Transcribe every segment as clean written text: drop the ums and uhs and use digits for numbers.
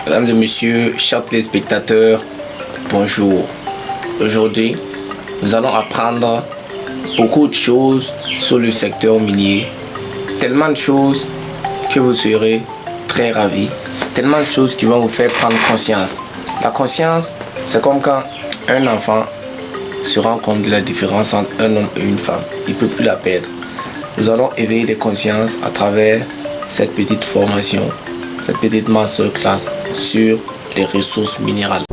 Mesdames et messieurs, chers téléspectateurs, bonjour. Aujourd'hui, nous allons apprendre beaucoup de choses sur le secteur minier. Tellement de choses que vous serez très ravis. Tellement de choses qui vont vous faire prendre conscience. La conscience, c'est comme quand un enfant se rend compte de la différence entre un homme et une femme. Il ne peut plus la perdre. Nous allons éveiller des consciences à travers cette petite formation, cette petite masterclass sur les ressources minérales.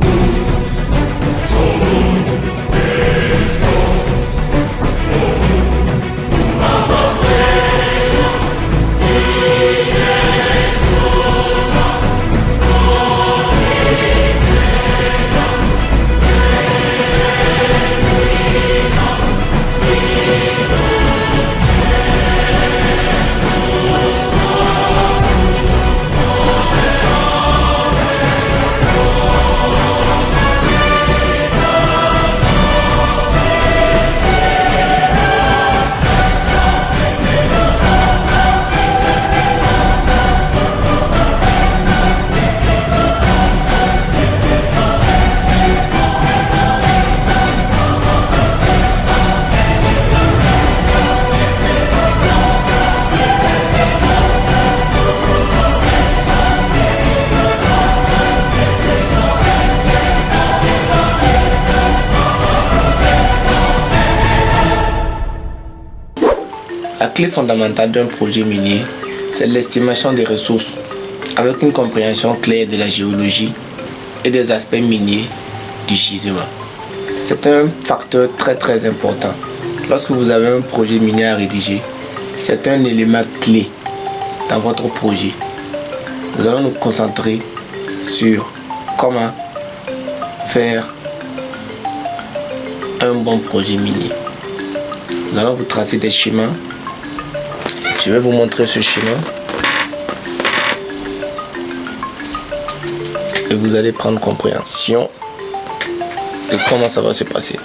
La clé fondamentale d'un projet minier, c'est l'estimation des ressources avec une compréhension claire de la géologie et des aspects miniers du gisement. C'est un facteur très important. Lorsque vous avez un projet minier à rédiger, c'est un élément clé dans votre projet. Nous allons nous concentrer sur comment faire un bon projet minier. Nous allons vous tracer des schémas. Je vais vous montrer ce schéma et vous allez prendre compréhension de comment ça va se passer.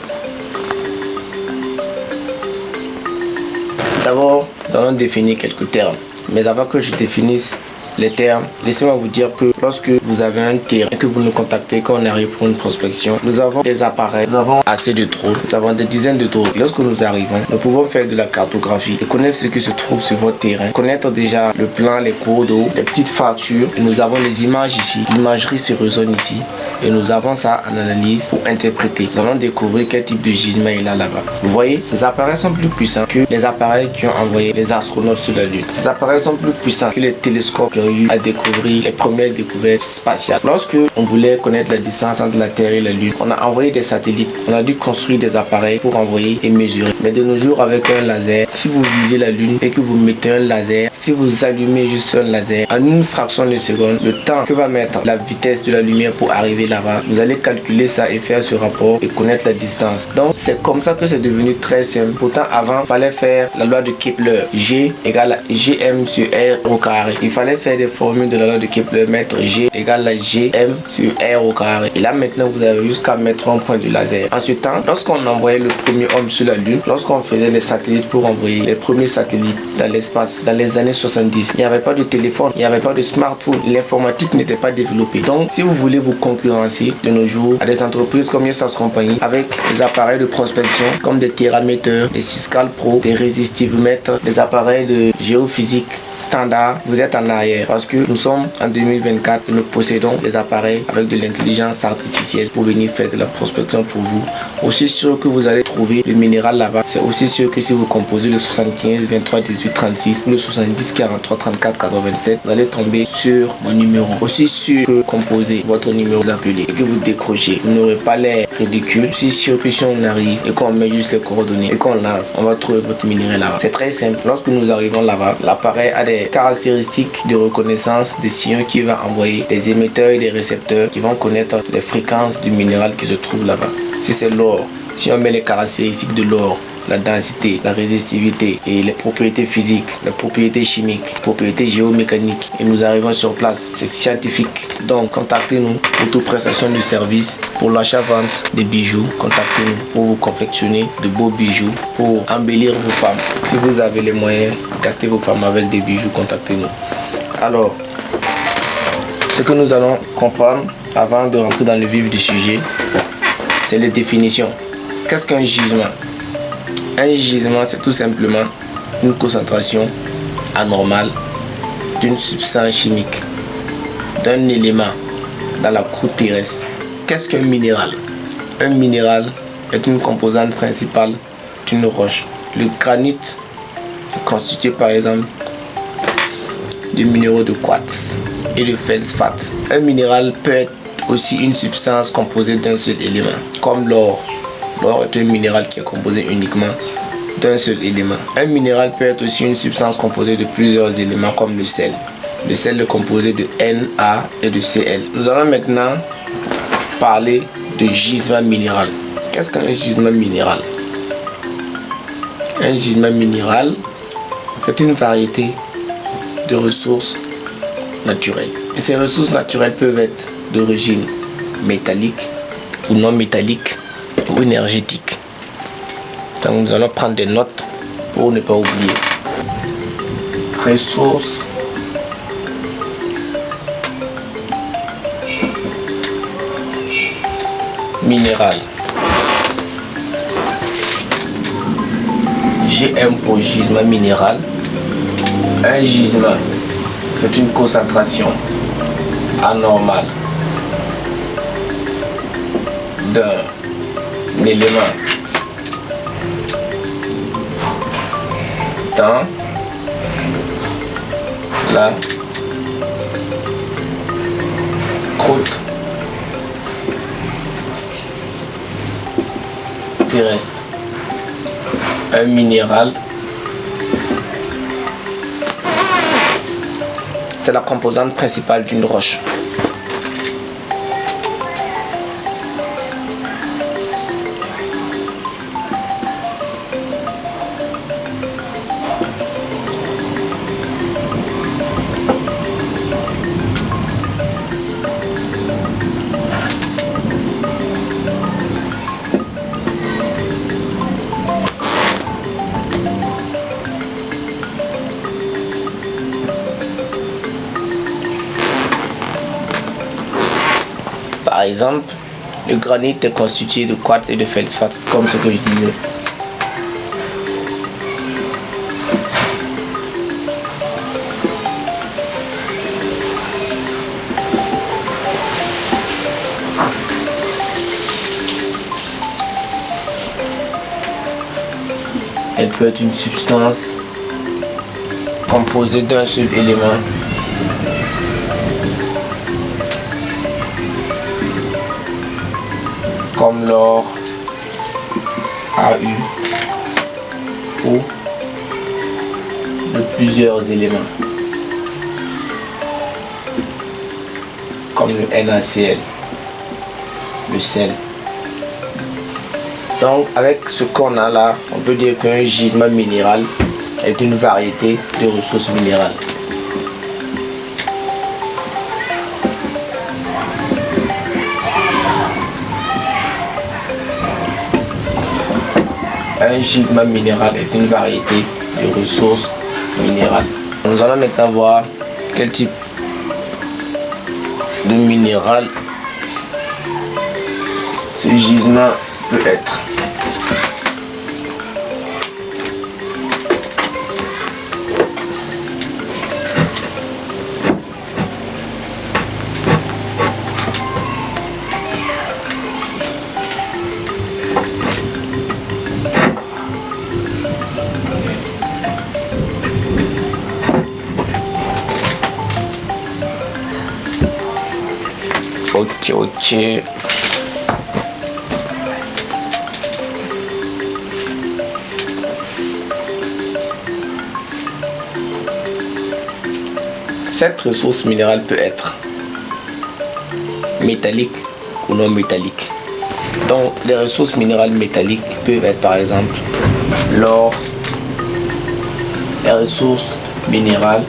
D'abord, nous allons définir quelques termes. Mais avant que je définisse les termes, laissez-moi vous dire que lorsque vous avez un terrain et que vous nous contactez quand on arrive pour une prospection, nous avons des appareils, nous avons assez de drones, nous avons des dizaines de drones. Lorsque nous arrivons, nous pouvons faire de la cartographie et connaître ce qui se trouve sur votre terrain, connaître déjà le plan, les cours d'eau, les petites fractures. Et nous avons les images ici, l'imagerie se résonne ici et nous avons ça en analyse pour interpréter. Nous allons découvrir quel type de gisement il y a là-bas. Vous voyez, ces appareils sont plus puissants que les appareils qui ont envoyé les astronautes sur la Lune. Ces appareils sont plus puissants que les télescopes qui ont eu à découvrir les premières découvertes spatiales. Lorsque on voulait connaître la distance entre la Terre et la Lune, on a envoyé des satellites. On a dû construire des appareils pour envoyer et mesurer. Mais de nos jours, avec un laser, si vous visez la Lune et que vous mettez un laser, si vous allumez juste un laser, en une fraction de seconde, le temps que va mettre la vitesse de la lumière pour arriver là-bas, vous allez calculer ça et faire ce rapport et connaître la distance. Donc c'est comme ça que c'est devenu très simple. Pourtant avant, il fallait faire la loi de Kepler. G égale à Gm sur R au carré. Il fallait faire des formules de la loi de Kepler, mettre G égale à Gm sur R au carré. Et là maintenant vous avez jusqu'à mettre un point de laser. En ce temps, lorsqu'on envoyait le premier homme sur la Lune, lorsqu'on faisait les satellites pour envoyer les premiers satellites dans l'espace, dans les années 70, il n'y avait pas de téléphone, il n'y avait pas de smartphone, l'informatique n'était pas développée. Donc si vous voulez vous concurrencer de nos jours à des entreprises comme Yessas Compagnie avec des appareils de prospection comme des thermométeurs, des Siscal Pro, des résistivomètres, des appareils de géophysique standard, vous êtes en arrière parce que nous sommes en 2024 et nous possédons des appareils avec de l'intelligence artificielle pour venir faire de la prospection pour vous. Aussi sûr que vous allez trouver le minéral là-bas, c'est aussi sûr que si vous composez le 75 23 18 36 ou le 70 43 34 87, vous allez tomber sur mon numéro. Aussi sûr que composez votre numéro, vous appelez et que vous décrochez, vous n'aurez pas l'air ridicule. Je suis sûr que si on arrive et qu'on met juste les coordonnées et qu'on lance, on va trouver votre minéral là-bas. C'est très simple. Lorsque nous arrivons là-bas, l'appareil a des caractéristiques de reconnaissance des signaux qui va envoyer, des émetteurs et des récepteurs qui vont connaître les fréquences du minéral qui se trouve là-bas. Si c'est l'or, si on met les caractéristiques de l'or, la densité, la résistivité et les propriétés physiques, les propriétés chimiques, les propriétés géomécaniques. Et nous arrivons sur place, c'est scientifique. Donc contactez-nous pour toute prestation de service, pour l'achat-vente des bijoux. Contactez-nous pour vous confectionner de beaux bijoux, pour embellir vos femmes. Si vous avez les moyens, gâtez vos femmes avec des bijoux, contactez-nous. Alors, Ce que nous allons comprendre avant de rentrer dans le vif du sujet, c'est les définitions. Qu'est-ce qu'un gisement? Un gisement, c'est tout simplement une concentration anormale d'une substance chimique, d'un élément dans la croûte terrestre. Qu'est-ce qu'un minéral? Un minéral est une composante principale d'une roche. Le granit est constitué par exemple de minéraux de quartz et de feldspath. Un minéral peut être aussi une substance composée d'un seul élément, comme l'or. L'or est un minéral qui est composé uniquement d'un seul élément. Un minéral peut être aussi une substance composée de plusieurs éléments, comme le sel. Le sel est composé de Na et de Cl. Nous allons maintenant parler de gisement minéral. Qu'est-ce qu'un gisement minéral? Un gisement minéral, c'est une variété de ressources naturelles. Et ces ressources naturelles peuvent être d'origine métallique ou non métallique ou énergétique. Donc nous allons prendre des notes pour ne pas oublier. Ressources minérales. GM pour gisement minéral. Un gisement, c'est une concentration anormale d'un élément dans la croûte terrestre. Un minéral, c'est la composante principale d'une roche. Par exemple, le granit est constitué de quartz et de feldspath, comme ce que je disais. Elle peut être une substance composée d'un seul élément. Comme l'or, AU, ou de plusieurs éléments, comme le NaCl, le sel. Donc avec ce qu'on a là, on peut dire qu'un gisement minéral est une variété de ressources minérales. Un gisement minéral est une variété de ressources minérales. Nous allons maintenant voir quel type de minéral ce gisement peut être. Ok. Cette ressource minérale peut être métallique ou non métallique. Donc les ressources minérales métalliques peuvent être par exemple l'or, les ressources minérales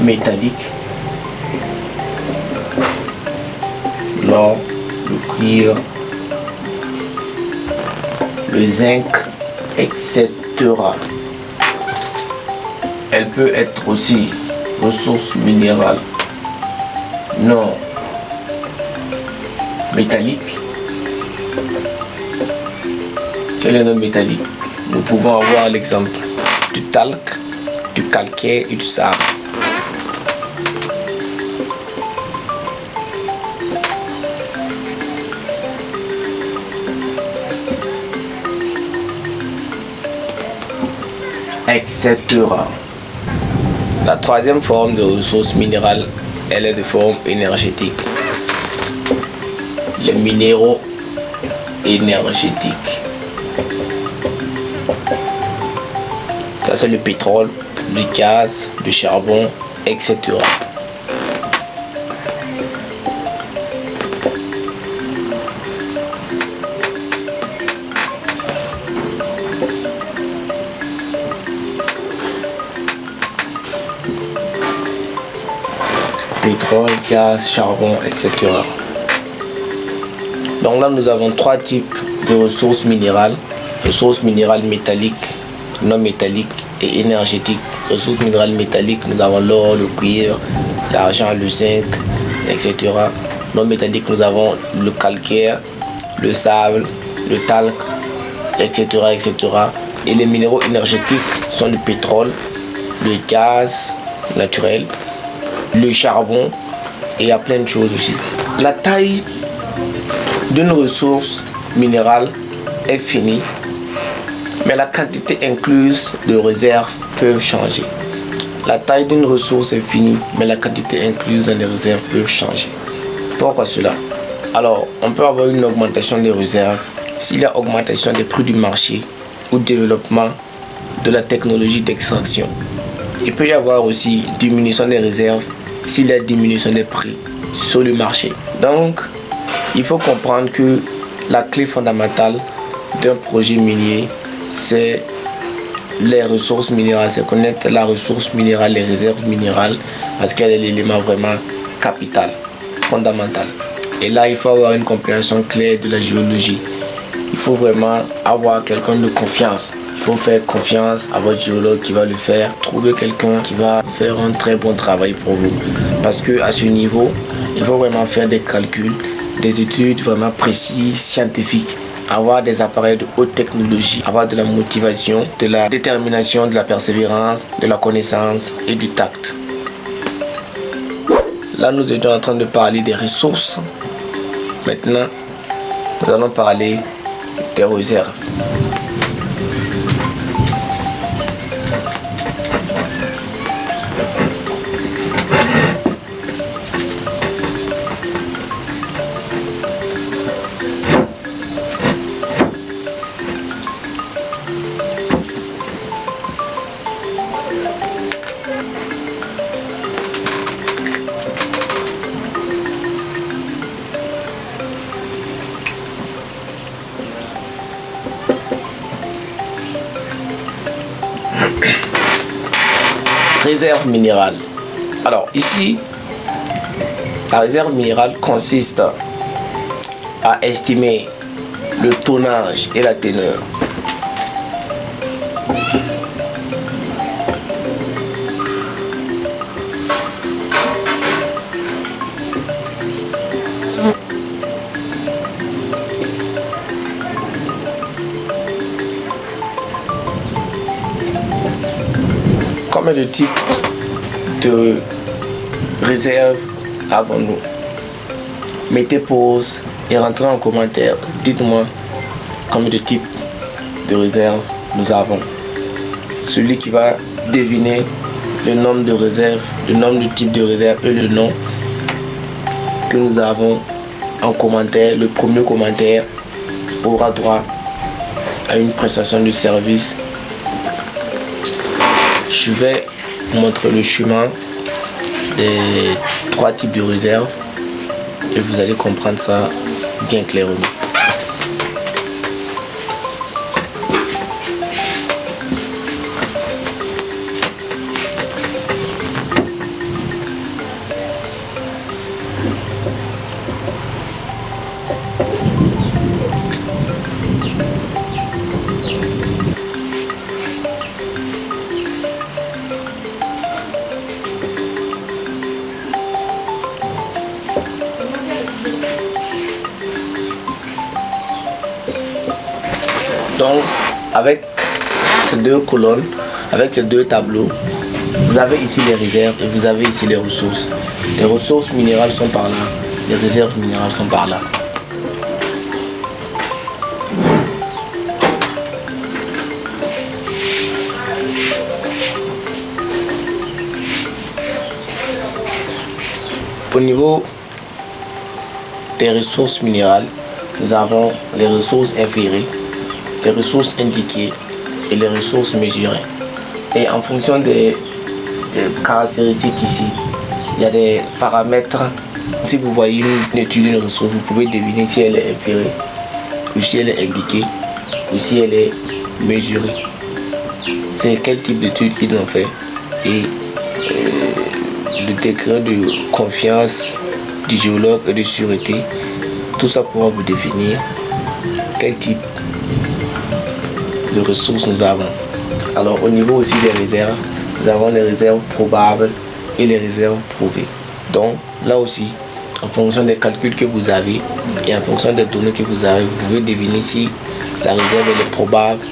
métalliques, l'or, le cuivre, le zinc, etc. Elle peut être aussi ressource minérale Non. Métallique. C'est les noms métalliques. Nous pouvons avoir l'exemple du talc, du calcaire et du sable. Etc. La troisième forme de ressources minérales, elle est de forme énergétique. Les minéraux énergétiques. Ça c'est le pétrole, le gaz, le charbon, etc. Pétrole, gaz, charbon, etc. Donc là, nous avons trois types de ressources minérales. Ressources minérales métalliques, non métalliques et énergétiques. Ressources minérales métalliques, nous avons l'or, le cuivre, l'argent, le zinc, etc. Non métalliques, nous avons le calcaire, le sable, le talc, etc., etc. Et les minéraux énergétiques sont le pétrole, le gaz naturel, le charbon, et il y a plein de choses aussi. La taille d'une ressource minérale est finie, mais la quantité incluse de réserves peuvent changer. La taille d'une ressource est finie, mais la quantité incluse dans les réserves peuvent changer. Pourquoi cela? Alors, on peut avoir une augmentation des réserves s'il y a augmentation des prix du marché ou développement de la technologie d'extraction. Il peut y avoir aussi diminution des réserves s'il y a diminution des prix sur le marché. Donc, il faut comprendre que la clé fondamentale d'un projet minier, c'est les ressources minérales, c'est connaître la ressource minérale, les réserves minérales, parce qu'elle est l'élément vraiment capital, fondamental. Et là, il faut avoir une compréhension claire de la géologie. Il faut vraiment avoir quelqu'un de confiance. Il faut faire confiance à votre géologue qui va le faire. Trouver quelqu'un qui va faire un très bon travail pour vous. Parce qu'à ce niveau, il faut vraiment faire des calculs, des études vraiment précises, scientifiques. Avoir des appareils de haute technologie, avoir de la motivation, de la détermination, de la persévérance, de la connaissance et du tact. Là, nous étions en train de parler des ressources. Maintenant, nous allons parler des réserves. Réserve minérale. Alors ici, la réserve minérale consiste à estimer le tonnage et la teneur. Combien de types de réserves avons-nous? Mettez pause et rentrez en commentaire. Dites-moi combien de types de réserves nous avons. Celui qui va deviner le nombre de réserves, le nombre de types de réserves et le nom que nous avons en commentaire, le premier commentaire aura droit à une prestation de service. Je vais vous montrer le chemin des trois types de réserves et vous allez comprendre ça bien clairement. Donc, avec ces deux colonnes, avec ces deux tableaux, vous avez ici les réserves et vous avez ici les ressources. Les ressources minérales sont par là, les réserves minérales sont par là. Au niveau des ressources minérales, nous avons les ressources inférées, les ressources indiquées et les ressources mesurées. Et en fonction des caractéristiques ici, il y a des paramètres. Si vous voyez une étude d'une ressource, vous pouvez deviner si elle est inférée, ou si elle est indiquée, ou si elle est mesurée. C'est quel type d'étude qu'ils ont fait et le degré de confiance du géologue et de sûreté. Tout ça pourra vous définir quel type de ressources nous avons. Alors au niveau aussi des réserves, nous avons les réserves probables et les réserves prouvées. Donc là aussi, en fonction des calculs que vous avez et en fonction des données que vous avez, vous pouvez deviner si la réserve elle est probable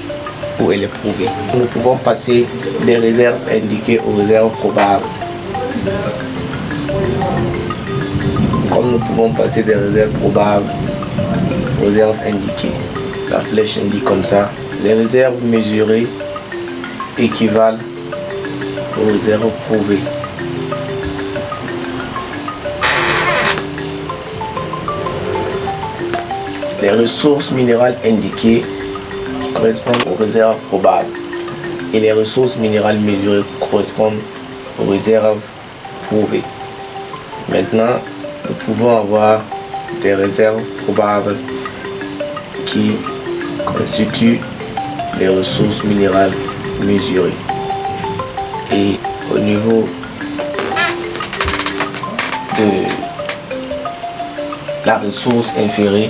ou elle est prouvée. Nous pouvons passer des réserves indiquées aux réserves probables. Comme nous pouvons passer des réserves probables aux réserves indiquées. La flèche indique comme ça. Les réserves mesurées équivalent aux réserves prouvées. Les ressources minérales indiquées correspondent aux réserves probables et les ressources minérales mesurées correspondent aux réserves prouvées. Maintenant, nous pouvons avoir des réserves probables qui constituent les ressources minérales mesurées. Et au niveau de la ressource inférée,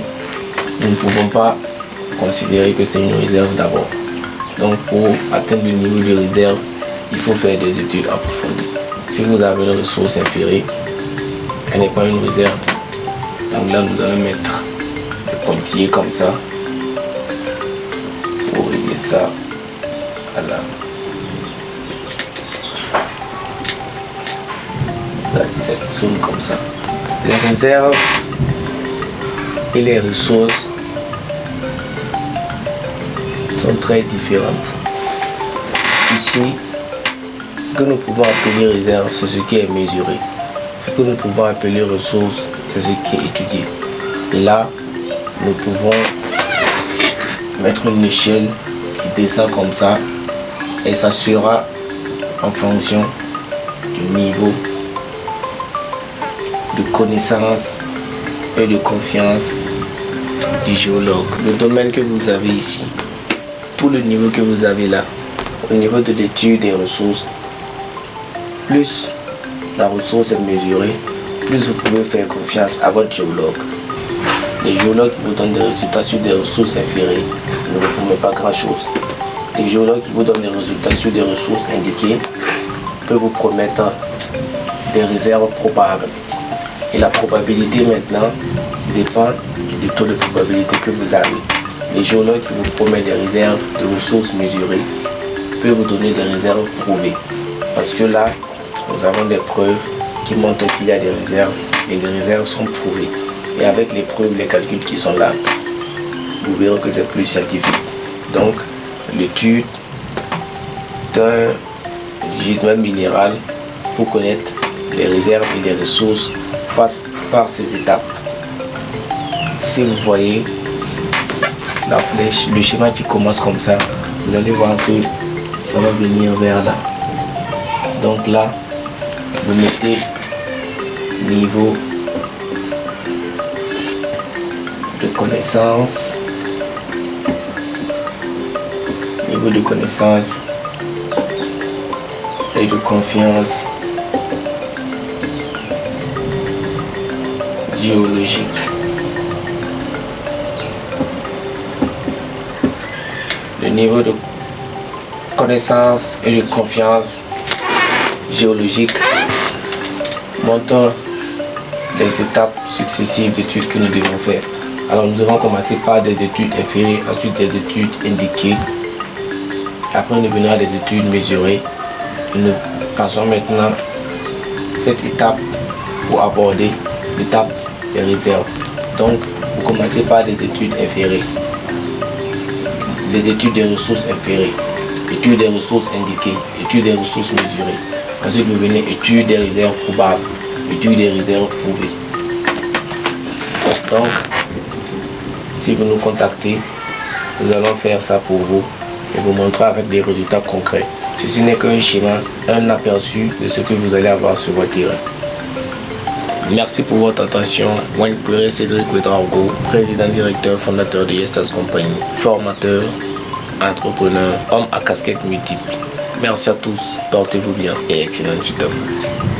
nous ne pouvons pas considérer que c'est une réserve d'abord. Donc pour atteindre le niveau de réserve, il faut faire des études approfondies. Si vous avez une ressource inférée, elle n'est pas une réserve. Donc là, nous allons mettre le pointillé comme ça pour relier ça à la cette zone comme ça. Les réserves et les ressources sont très différentes. Ici, ce que nous pouvons appeler réserve, c'est ce qui est mesuré. Ce que nous pouvons appeler ressources, c'est ce qui est étudié. Et là, nous pouvons mettre une échelle qui descend comme ça et ça sera en fonction du niveau de connaissance et de confiance du géologue. Le domaine que vous avez ici, tout le niveau que vous avez là, au niveau de l'étude des ressources, plus la ressource est mesurée, plus vous pouvez faire confiance à votre géologue. Les géologues qui vous donnent des résultats sur des ressources inférieures ne vous promettent pas grand chose. Les géologues qui vous donnent des résultats sur des ressources indiquées peuvent vous promettre des réserves probables. Et la probabilité maintenant dépend du taux de probabilité que vous avez. Les géologues qui vous promettent des réserves de ressources mesurées peuvent vous donner des réserves prouvées. Parce que là, nous avons des preuves qui montrent qu'il y a des réserves et les réserves sont prouvées. Et avec les preuves, les calculs qui sont là, vous verrez que c'est plus scientifique. Donc, l'étude d'un gisement minéral pour connaître les réserves et les ressources passe par ces étapes. Si vous voyez la flèche, le schéma qui commence comme ça, vous allez voir que ça va venir vers là. Donc là, vous mettez niveau de connaissance, niveau de connaissance et de confiance géologique. Le niveau de connaissance et de confiance géologique montre les étapes successives d'études que nous devons faire Alors nous devons commencer par des études inférées, ensuite des études indiquées. Après on viendra des études mesurées. Nous passons maintenant cette étape pour aborder l'étape des réserves. Donc vous commencez par des études inférées, les études des ressources inférées, études des ressources indiquées, études des ressources mesurées. Ensuite vous venez études des réserves probables, études des réserves prouvées. Donc si vous nous contactez, nous allons faire ça pour vous et vous montrer avec des résultats concrets. Ceci n'est qu'un schéma, un aperçu de ce que vous allez avoir sur votre terrain. Merci pour votre attention. Moi, Cédric Ouedraogo, président directeur fondateur de Yestas Company, formateur, entrepreneur, homme à casquette multiple. Merci à tous, portez-vous bien et excellente suite à vous.